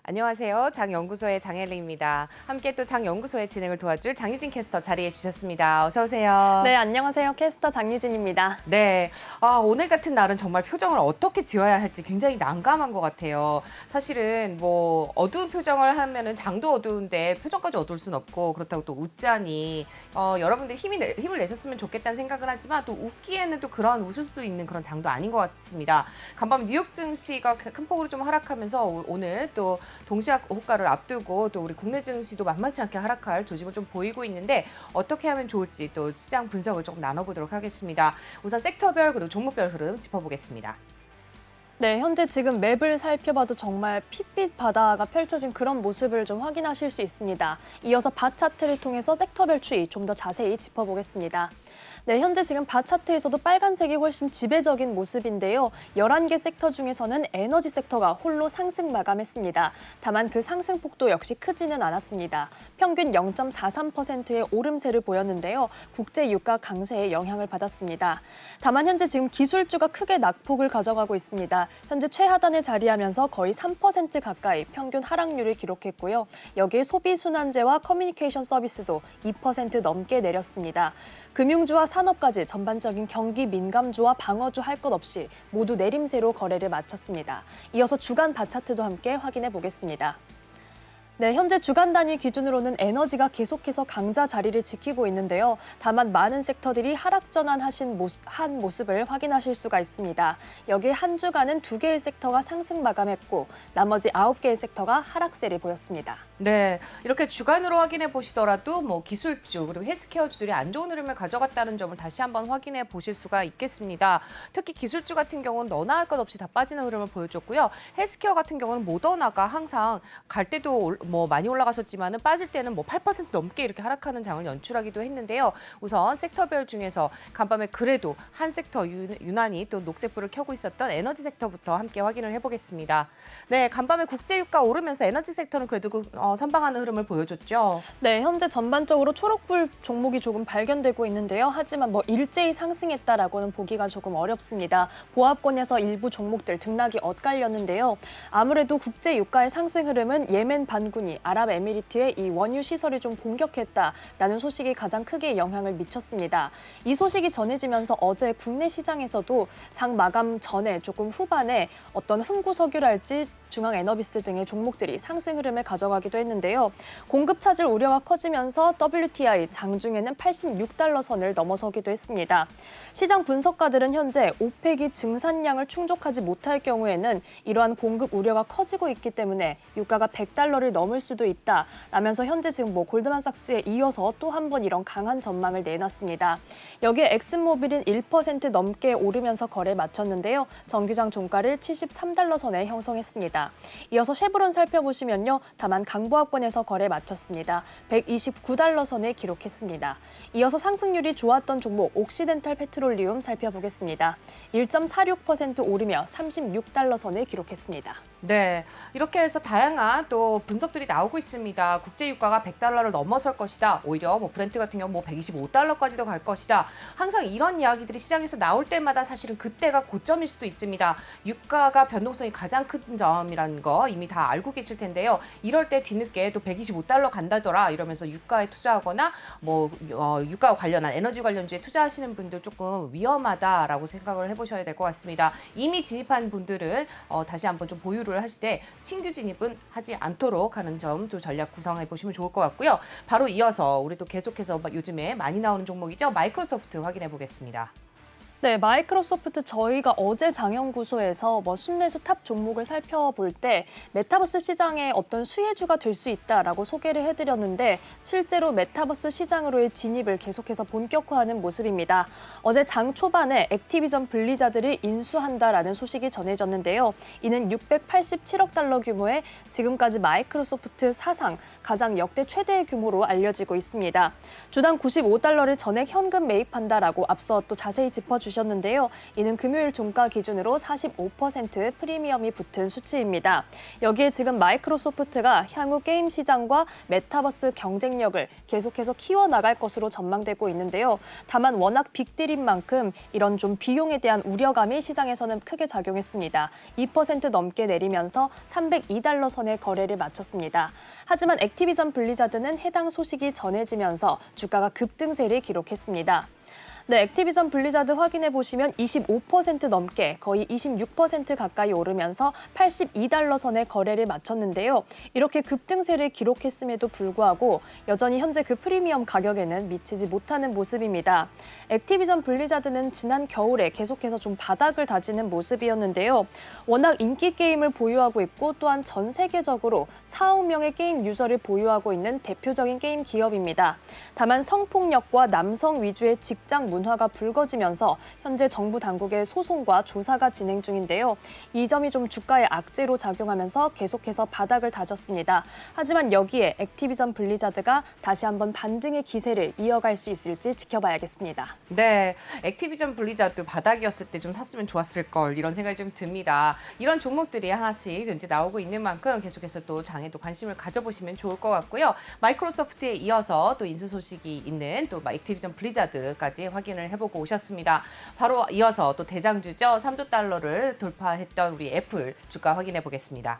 안녕하세요. 장연구소의 장혜리입니다. 함께 또 장연구소의 진행을 도와줄 장유진 캐스터 자리해 주셨습니다. 어서 오세요. 네, 안녕하세요. 캐스터 장유진입니다. 네, 오늘 같은 날은 정말 표정을 어떻게 지어야 할지 굉장히 난감한 것 같아요. 사실은 뭐 어두운 표정을 하면은 장도 어두운데 표정까지 어두울 순 없고 그렇다고 또 웃자니 여러분들 힘을 내셨으면 좋겠다는 생각을 하지만 또 웃기에는 또 그런 웃을 수 있는 그런 장도 아닌 것 같습니다. 간밤에 뉴욕 증시가 큰 폭으로 좀 하락하면서 오늘 또 동시아 호가를 앞두고 또 우리 국내 증시도 만만치 않게 하락할 조짐을 좀 보이고 있는데 어떻게 하면 좋을지 또 시장 분석을 조금 나눠보도록 하겠습니다. 우선 섹터별 그리고 종목별 흐름 짚어보겠습니다. 네, 현재 지금 맵을 살펴봐도 정말 핏빛 바다가 펼쳐진 그런 모습을 좀 확인하실 수 있습니다. 이어서 바 차트를 통해서 섹터별 추이 좀 더 자세히 짚어보겠습니다. 네, 현재 지금 바 차트에서도 빨간색이 훨씬 지배적인 모습인데요. 11개 섹터 중에서는 에너지 섹터가 홀로 상승 마감했습니다. 다만 그 상승폭도 역시 크지는 않았습니다. 평균 0.43%의 오름세를 보였는데요. 국제 유가 강세에 영향을 받았습니다. 다만 현재 지금 기술주가 크게 낙폭을 가져가고 있습니다. 현재 최하단을 자리하면서 거의 3% 가까이 평균 하락률을 기록했고요. 여기에 소비순환재와 커뮤니케이션 서비스도 2% 넘게 내렸습니다. 금융주와 산업까지 전반적인 경기 민감주와 방어주 할 것 없이 모두 내림세로 거래를 마쳤습니다. 이어서 주간 바차트도 함께 확인해 보겠습니다. 네, 현재 주간 단위 기준으로는 에너지가 계속해서 강자 자리를 지키고 있는데요. 다만 많은 섹터들이 하락 전환한 모습을 확인하실 수가 있습니다. 여기 한 주간은 2개의 섹터가 상승 마감했고 나머지 9개의 섹터가 하락세를 보였습니다. 네, 이렇게 주간으로 확인해 보시더라도 뭐 기술주 그리고 헬스케어주들이 안 좋은 흐름을 가져갔다는 점을 다시 한번 확인해 보실 수가 있겠습니다. 특히 기술주 같은 경우는 너나 할 것 없이 다 빠지는 흐름을 보여줬고요. 헬스케어 같은 경우는 모더나가 항상 갈 때도 뭐 많이 올라갔었지만은 빠질 때는 뭐 8% 넘게 이렇게 하락하는 장을 연출하기도 했는데요. 우선 섹터별 중에서 간밤에 그래도 한 섹터 유난히 또 녹색불을 켜고 있었던 에너지 섹터부터 함께 확인을 해보겠습니다. 네, 간밤에 국제유가 오르면서 에너지 섹터는 그래도 선방하는 흐름을 보여줬죠. 네, 현재 전반적으로 초록불 종목이 조금 발견되고 있는데요. 하지만 뭐 일제히 상승했다라고는 보기가 조금 어렵습니다. 보합권에서 일부 종목들 등락이 엇갈렸는데요. 아무래도 국제 유가의 상승 흐름은 예멘 반군이 아랍에미리트의 이 원유 시설을 좀 공격했다라는 소식이 가장 크게 영향을 미쳤습니다. 이 소식이 전해지면서 어제 국내 시장에서도 장 마감 전에 조금 후반에 어떤 흥구석유랄지 중앙에너비스 등의 종목들이 상승 흐름을 가져가기도 했는데요. 공급 차질 우려가 커지면서 WTI 장중에는 86달러 선을 넘어서기도 했습니다. 시장 분석가들은 현재 오펙이 증산량을 충족하지 못할 경우에는 이러한 공급 우려가 커지고 있기 때문에 유가가 100달러를 넘을 수도 있다라면서 현재 지금 뭐 골드만삭스에 이어서 또 한 번 이런 강한 전망을 내놨습니다. 여기에 엑슨모빌은 1% 넘게 오르면서 거래 마쳤는데요. 정규장 종가를 73달러 선에 형성했습니다. 이어서 쉐브론 살펴보시면요. 다만 강보합권에서 거래 마쳤습니다. 129달러 선을 기록했습니다. 이어서 상승률이 좋았던 종목 옥시덴탈 페트롤리움 살펴보겠습니다. 1.46% 오르며 36달러 선을 기록했습니다. 네, 이렇게 해서 다양한 또 분석들이 나오고 있습니다. 국제유가가 100달러를 넘어설 것이다. 오히려 뭐 브렌트 같은 경우 뭐 125달러까지도 갈 것이다. 항상 이런 이야기들이 시장에서 나올 때마다 사실은 그때가 고점일 수도 있습니다. 유가가 변동성이 가장 큰 점이라는 거 이미 다 알고 계실 텐데요. 이럴 때 뒤늦게 또 125달러 간다더라 이러면서 유가에 투자하거나 뭐 유가와 관련한 에너지 관련주에 투자하시는 분들 조금 위험하다라고 생각을 해보셔야 될 것 같습니다. 이미 진입한 분들은 다시 한번 좀 보유를 하시되 신규 진입은 하지 않도록 하는 점 좀 전략 구성해 보시면 좋을 것 같고요. 바로 이어서 우리 또 계속해서 요즘에 많이 나오는 종목이죠. 마이크로소프트 확인해 보겠습니다. 네, 마이크로소프트 저희가 어제 장연구소에서 순매수 탑 종목을 살펴볼 때 메타버스 시장에 어떤 수혜주가 될 수 있다라고 소개를 해드렸는데 실제로 메타버스 시장으로의 진입을 계속해서 본격화하는 모습입니다. 어제 장 초반에 액티비전 블리자드를 인수한다라는 소식이 전해졌는데요. 이는 687억 달러 규모의 지금까지 마이크로소프트 사상 가장 역대 최대의 규모로 알려지고 있습니다. 주당 95달러를 전액 현금 매입한다라고 앞서 또 자세히 짚어주셨습니다. 보여주셨는데요. 이는 금요일 종가 기준으로 45% 프리미엄이 붙은 수치입니다. 여기에 지금 마이크로소프트가 향후 게임 시장과 메타버스 경쟁력을 계속해서 키워나갈 것으로 전망되고 있는데요. 다만 워낙 빅딜인 만큼 이런 좀 비용에 대한 우려감이 시장에서는 크게 작용했습니다. 2% 넘게 내리면서 302달러 선의 거래를 마쳤습니다. 하지만 액티비전 블리자드는 해당 소식이 전해지면서 주가가 급등세를 기록했습니다. 네, 액티비전 블리자드 확인해 보시면 25% 넘게 거의 26% 가까이 오르면서 82달러 선의 거래를 마쳤는데요. 이렇게 급등세를 기록했음에도 불구하고 여전히 현재 그 프리미엄 가격에는 미치지 못하는 모습입니다. 액티비전 블리자드는 지난 겨울에 계속해서 좀 바닥을 다지는 모습이었는데요. 워낙 인기 게임을 보유하고 있고 또한 전 세계적으로 4억 명의 게임 유저를 보유하고 있는 대표적인 게임 기업입니다. 다만 성폭력과 남성 위주의 직장 문화가 불거지면서 현재 정부 당국의 소송과 조사가 진행 중인데요. 이 점이 좀 주가에 악재로 작용하면서 계속해서 바닥을 다졌습니다. 하지만 여기에 액티비전 블리자드가 다시 한번 반등의 기세를 이어갈 수 있을지 지켜봐야겠습니다. 네, 액티비전 블리자드 바닥이었을 때 좀 샀으면 좋았을 걸 이런 생각이 좀 듭니다. 이런 종목들이 하나씩 이제 나오고 있는 만큼 계속해서 또 장에도 관심을 가져보시면 좋을 것 같고요. 마이크로소프트에 이어서 또 인수 소식이 있는 또 액티비전 블리자드까지 확인을 해보고 오셨습니다. 바로 이어서 또 대장주죠. 3조 달러를 돌파했던 우리 애플 주가 확인해 보겠습니다.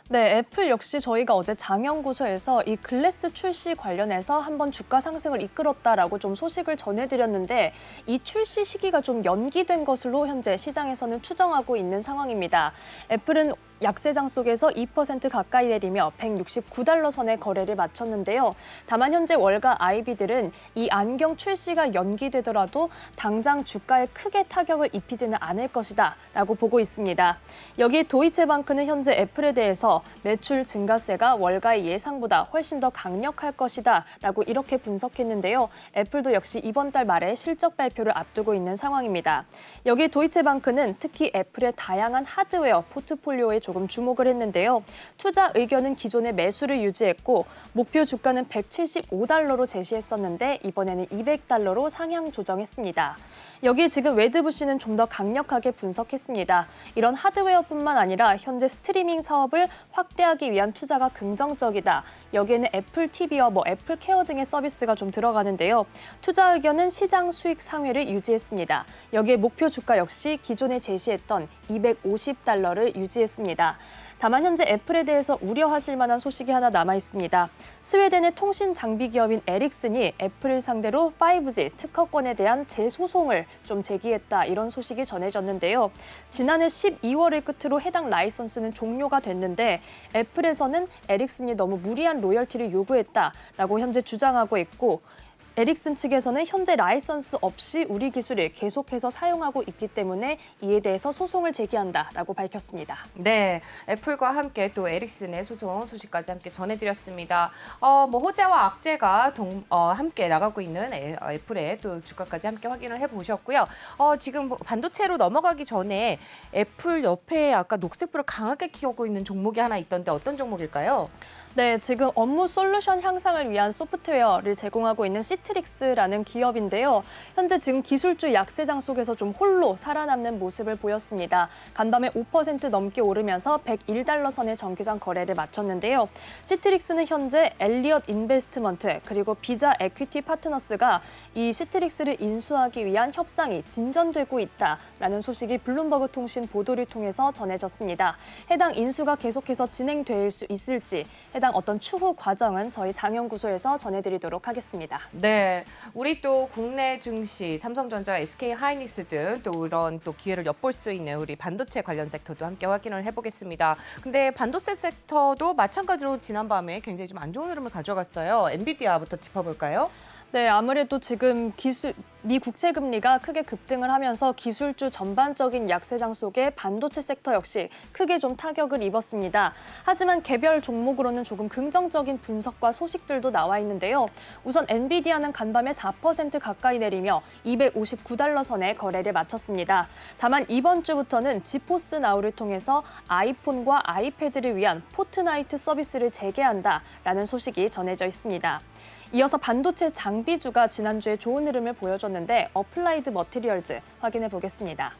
네, 애플 역시 저희가 어제 장연구소에서 이 글래스 출시 관련해서 한번 주가 상승을 이끌었다라고 좀 소식을 전해드렸는데 이 출시 시기가 좀 연기된 것으로 현재 시장에서는 추정하고 있는 상황입니다. 애플은 약세장 속에서 2% 가까이 내리며 169달러 선의 거래를 마쳤는데요. 다만 현재 월가 IB들은 이 안경 출시가 연기되더라도 당장 주가에 크게 타격을 입히지는 않을 것이다 라고 보고 있습니다. 여기 도이체방크는 현재 애플에 대해서 매출 증가세가 월가의 예상보다 훨씬 더 강력할 것이다 라고 이렇게 분석했는데요. 애플도 역시 이번 달 말에 실적 발표를 앞두고 있는 상황입니다. 여기 도이체방크는 특히 애플의 다양한 하드웨어 포트폴리오에 조금 주목을 했는데요. 투자 의견은 기존의 매수를 유지했고 목표 주가는 175달러로 제시했었는데 이번에는 200달러로 상향 조정했습니다. 여기 지금 웨드부시는 좀 더 강력하게 분석했습니다. 이런 하드웨어뿐만 아니라 현재 스트리밍 사업을 확대하기 위한 투자가 긍정적이다. 여기에는 애플 TV와 애플 케어 등의 서비스가 좀 들어가는데요. 투자 의견은 시장 수익 상회를 유지했습니다. 여기에 목표 주가 역시 기존에 제시했던 250달러를 유지했습니다. 다만 현재 애플에 대해서 우려하실 만한 소식이 하나 남아 있습니다. 스웨덴의 통신 장비 기업인 에릭슨이 애플을 상대로 5G 특허권에 대한 재소송을 좀 제기했다 이런 소식이 전해졌는데요. 지난해 12월을 끝으로 해당 라이선스는 종료가 됐는데 애플에서는 에릭슨이 너무 무리한 로열티를 요구했다라고 현재 주장하고 있고 에릭슨 측에서는 현재 라이선스 없이 우리 기술을 계속해서 사용하고 있기 때문에 이에 대해서 소송을 제기한다라고 밝혔습니다. 네, 애플과 함께 또 에릭슨의 소송 소식까지 함께 전해드렸습니다. 호재와 악재가 함께 나가고 있는 애플의 또 주가까지 함께 확인을 해보셨고요. 지금 반도체로 넘어가기 전에 애플 옆에 아까 녹색불을 강하게 키우고 있는 종목이 하나 있던데 어떤 종목일까요? 네, 지금 업무 솔루션 향상을 위한 소프트웨어를 제공하고 있는 시트릭스라는 기업인데요. 현재 지금 기술주 약세장 속에서 좀 홀로 살아남는 모습을 보였습니다. 간밤에 5% 넘게 오르면서 101달러 선의 정기장 거래를 마쳤는데요. 시트릭스는 현재 엘리엇 인베스트먼트 그리고 비자 에퀴티 파트너스가 이 시트릭스를 인수하기 위한 협상이 진전되고 있다라는 소식이 블룸버그 통신 보도를 통해서 전해졌습니다. 해당 인수가 계속해서 진행될 수 있을지 해당 어떤 추후 과정은 저희 장연구소에서 전해드리도록 하겠습니다. 네, 우리 또 국내 증시, 삼성전자, SK하이닉스 등 또 이런 또 기회를 엿볼 수 있는 우리 반도체 관련 섹터도 함께 확인을 해보겠습니다. 근데 반도체 섹터도 마찬가지로 지난밤에 굉장히 좀 안 좋은 흐름을 가져갔어요. 엔비디아부터 짚어볼까요? 네, 아무래도 지금 미 국채 금리가 크게 급등을 하면서 기술주 전반적인 약세장 속에 반도체 섹터 역시 크게 좀 타격을 입었습니다. 하지만 개별 종목으로는 조금 긍정적인 분석과 소식들도 나와 있는데요. 우선 엔비디아는 간밤에 4% 가까이 내리며 259달러 선에 거래를 마쳤습니다. 다만 이번 주부터는 지포스 나우를 통해서 아이폰과 아이패드를 위한 포트나이트 서비스를 재개한다라는 소식이 전해져 있습니다. 이어서 반도체 장비주가 지난주에 좋은 흐름을 보여줬는데 어플라이드 머티리얼즈 확인해 보겠습니다.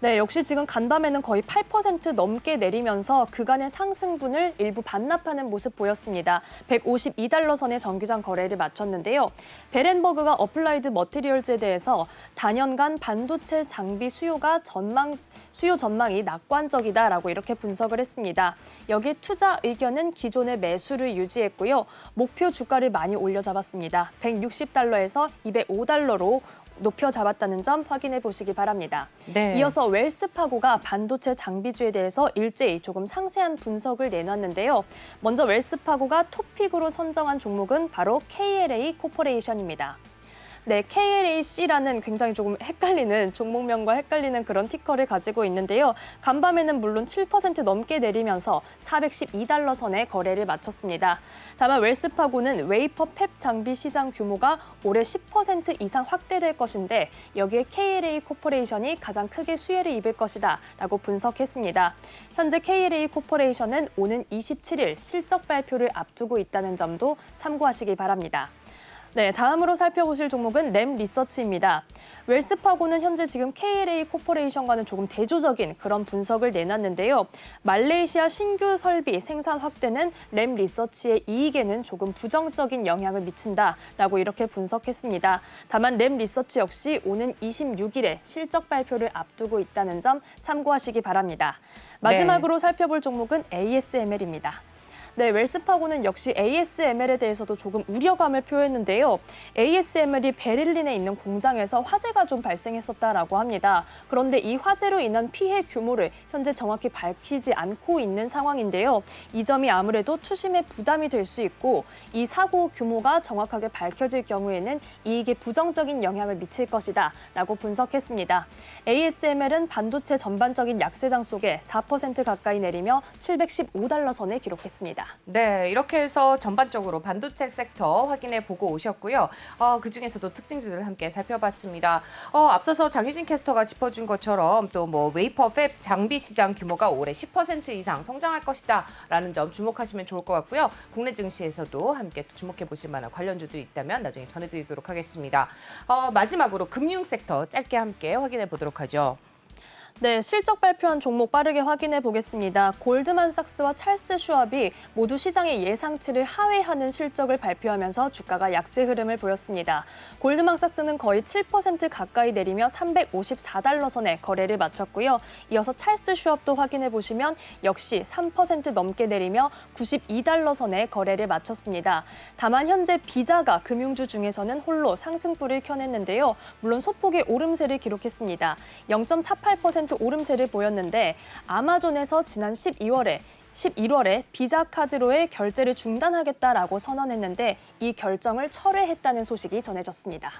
네, 역시 지금 간밤에는 거의 8% 넘게 내리면서 그간의 상승분을 일부 반납하는 모습 보였습니다. 152달러 선의 정기장 거래를 마쳤는데요. 베렌버그가 어플라이드 머티리얼즈에 대해서 단연간 반도체 장비 수요 전망이 낙관적이다라고 이렇게 분석을 했습니다. 여기 투자 의견은 기존의 매수를 유지했고요. 목표 주가를 많이 올려잡았습니다. 160달러에서 205달러로 높여 잡았다는 점 확인해 보시기 바랍니다. 네. 이어서 웰스파고가 반도체 장비주에 대해서 일제히 조금 상세한 분석을 내놨는데요. 먼저 웰스파고가 토픽으로 선정한 종목은 바로 KLA 코퍼레이션입니다. 네, KLAC라는 굉장히 조금 헷갈리는 종목명과 헷갈리는 그런 티커를 가지고 있는데요. 간밤에는 물론 7% 넘게 내리면서 412달러 선에 거래를 마쳤습니다. 다만 웰스파고는 웨이퍼 팹 장비 시장 규모가 올해 10% 이상 확대될 것인데 여기에 KLA 코퍼레이션이 가장 크게 수혜를 입을 것이다 라고 분석했습니다. 현재 KLA 코퍼레이션은 오는 27일 실적 발표를 앞두고 있다는 점도 참고하시기 바랍니다. 네, 다음으로 살펴보실 종목은 램 리서치입니다. 웰스파고는 현재 지금 KLA 코퍼레이션과는 조금 대조적인 그런 분석을 내놨는데요. 말레이시아 신규 설비 생산 확대는 램 리서치의 이익에는 조금 부정적인 영향을 미친다라고 이렇게 분석했습니다. 다만 램 리서치 역시 오는 26일에 실적 발표를 앞두고 있다는 점 참고하시기 바랍니다. 마지막으로 살펴볼 종목은 ASML입니다. 네, 웰스파고는 역시 ASML에 대해서도 조금 우려감을 표했는데요. ASML이 베를린에 있는 공장에서 화재가 좀 발생했었다라고 합니다. 그런데 이 화재로 인한 피해 규모를 현재 정확히 밝히지 않고 있는 상황인데요. 이 점이 아무래도 투심에 부담이 될 수 있고 이 사고 규모가 정확하게 밝혀질 경우에는 이익에 부정적인 영향을 미칠 것이다 라고 분석했습니다. ASML은 반도체 전반적인 약세장 속에 4% 가까이 내리며 715달러 선을 기록했습니다. 네, 이렇게 해서 전반적으로 반도체 섹터 확인해 보고 오셨고요. 그중에서도 특징주들을 함께 살펴봤습니다. 앞서서 장유진 캐스터가 짚어준 것처럼 또 뭐 웨이퍼 팹 장비 시장 규모가 올해 10% 이상 성장할 것이다 라는 점 주목하시면 좋을 것 같고요. 국내 증시에서도 함께 주목해 보실 만한 관련주들이 있다면 나중에 전해드리도록 하겠습니다. 마지막으로 금융 섹터 짧게 함께 확인해 보도록 하죠. 네, 실적 발표한 종목 빠르게 확인해 보겠습니다. 골드만삭스와 찰스 슈왑이 모두 시장의 예상치를 하회하는 실적을 발표하면서 주가가 약세 흐름을 보였습니다. 골드만삭스는 거의 7% 가까이 내리며 354달러 선에 거래를 마쳤고요. 이어서 찰스 슈왑도 확인해 보시면 역시 3% 넘게 내리며 92달러 선에 거래를 마쳤습니다. 다만 현재 비자가 금융주 중에서는 홀로 상승불을 켜냈는데요. 물론 소폭의 오름세를 기록했습니다. 0.48% 오름세를 보였는데 아마존에서 지난 11월에 비자 카드로의 결제를 중단하겠다라고 선언했는데 이 결정을 철회했다는 소식이 전해졌습니다.